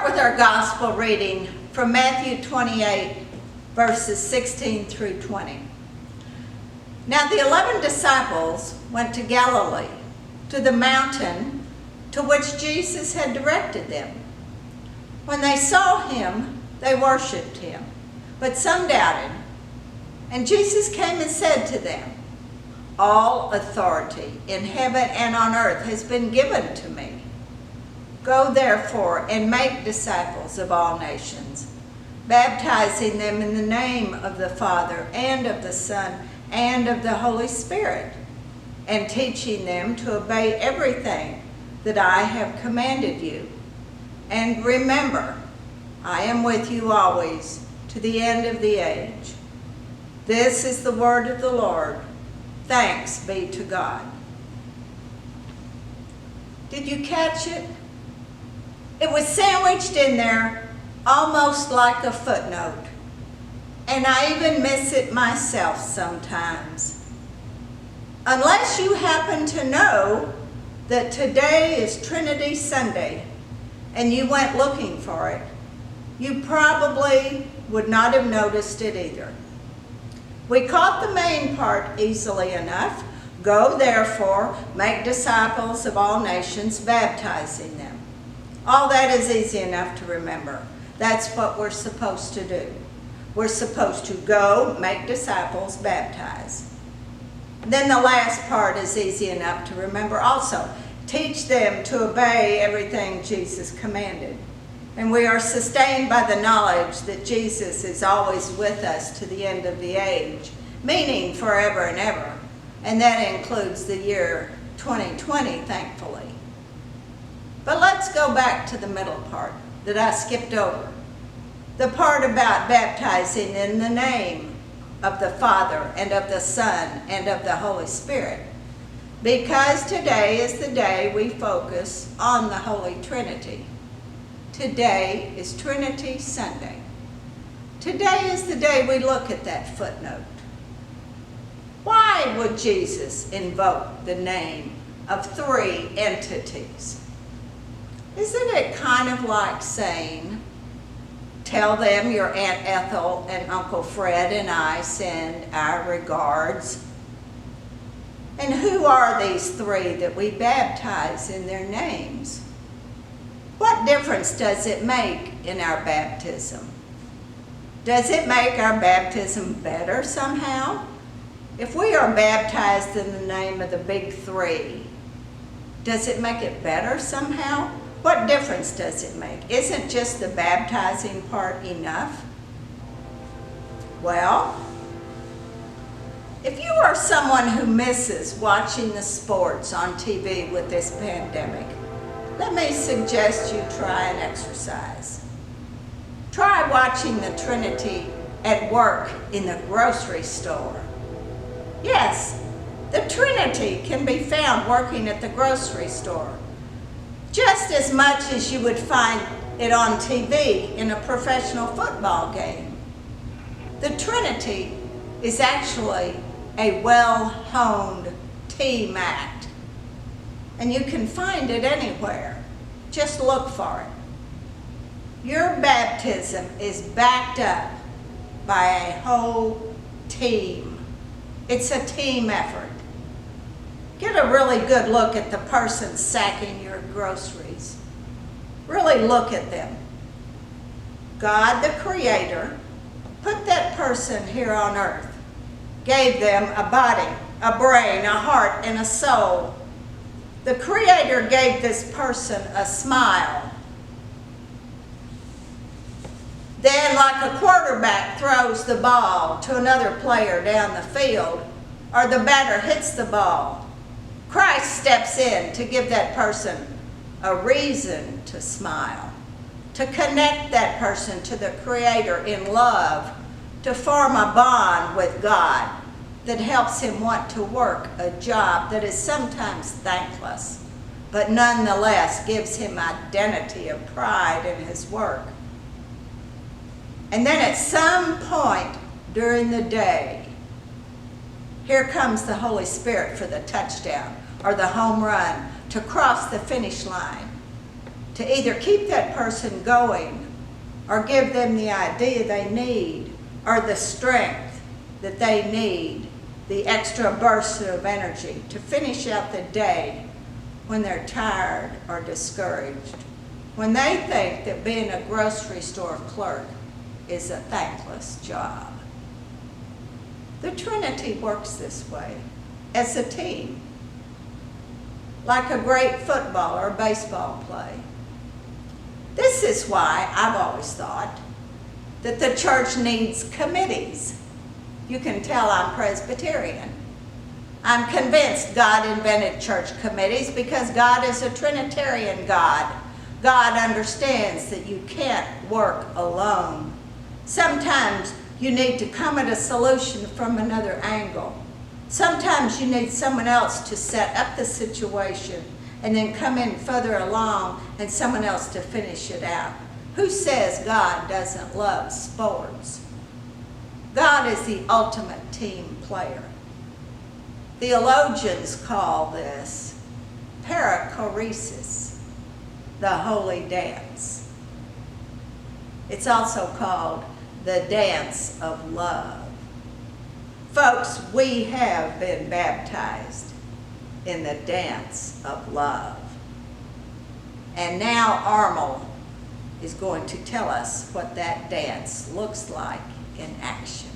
start with our gospel reading from Matthew 28, verses 16 through 20. Now the 11 disciples went to Galilee, to the mountain to which Jesus had directed them. When they saw him, they worshipped him, but some doubted. And Jesus came and said to them, "All authority in heaven and on earth has been given to me. Go therefore and make disciples of all nations, baptizing them in the name of the Father and of the Son and of the Holy Spirit, and teaching them to obey everything that I have commanded you. And remember, I am with you always to the end of the age." This is the word of the Lord. Thanks be to God. Did you catch it? It was sandwiched in there almost like a footnote. And I even miss it myself sometimes. Unless you happen to know that today is Trinity Sunday and you went looking for it, you probably would not have noticed it either. We caught the main part easily enough. Go therefore, make disciples of all nations, baptizing them. All that is easy enough to remember. That's what we're supposed to do. We're supposed to go, make disciples, baptize. Then the last part is easy enough to remember also. Teach them to obey everything Jesus commanded. And we are sustained by the knowledge that Jesus is always with us to the end of the age, meaning forever and ever. And that includes the year 2020, thankfully. But let's go back to the middle part that I skipped over. The part about baptizing in the name of the Father and of the Son and of the Holy Spirit. Because today is the day we focus on the Holy Trinity. Today is Trinity Sunday. Today is the day we look at that footnote. Why would Jesus invoke the name of three entities? Isn't it kind of like saying, tell them your Aunt Ethel and Uncle Fred and I send our regards? And who are these three that we baptize in their names? What difference does it make in our baptism? Does it make our baptism better somehow? If we are baptized in the name of the big three, does it make it better somehow? What difference does it make? Isn't just the baptizing part enough? Well, if you are someone who misses watching the sports on TV with this pandemic, let me suggest you try an exercise. Try watching the Trinity at work in the grocery store. Yes, the Trinity can be found working at the grocery store, just as much as you would find it on TV in a professional football game. The Trinity is actually a well-honed team act, and you can find it anywhere. Just look for it. Your baptism is backed up by a whole team. It's a team effort. Get a really good look at the person sacking your groceries. Really look at them. God, the Creator, put that person here on earth, gave them a body, a brain, a heart, and a soul. The Creator gave this person a smile. Then, like a quarterback throws the ball to another player down the field, or the batter hits the ball, Christ steps in to give that person a reason to smile, to connect that person to the Creator in love, to form a bond with God that helps him want to work a job that is sometimes thankless, but nonetheless gives him identity of pride in his work. And then at some point during the day, here comes the Holy Spirit for the touchdown or the home run to cross the finish line, to either keep that person going or give them the idea they need or the strength that they need, the extra burst of energy to finish out the day when they're tired or discouraged, when they think that being a grocery store clerk is a thankless job. The Trinity works this way, as a team, like a great football or baseball play. This is why I've always thought that the church needs committees. You can tell I'm Presbyterian. I'm convinced God invented church committees because God is a Trinitarian God. God understands that you can't work alone. Sometimes you need to come at a solution from another angle. Sometimes you need someone else to set up the situation and then come in further along and someone else to finish it out. Who says God doesn't love sports? God is the ultimate team player. Theologians call this perichoresis, the holy dance. It's also called the dance of love. Folks, we have been baptized in the dance of love. And now Armel is going to tell us what that dance looks like in action.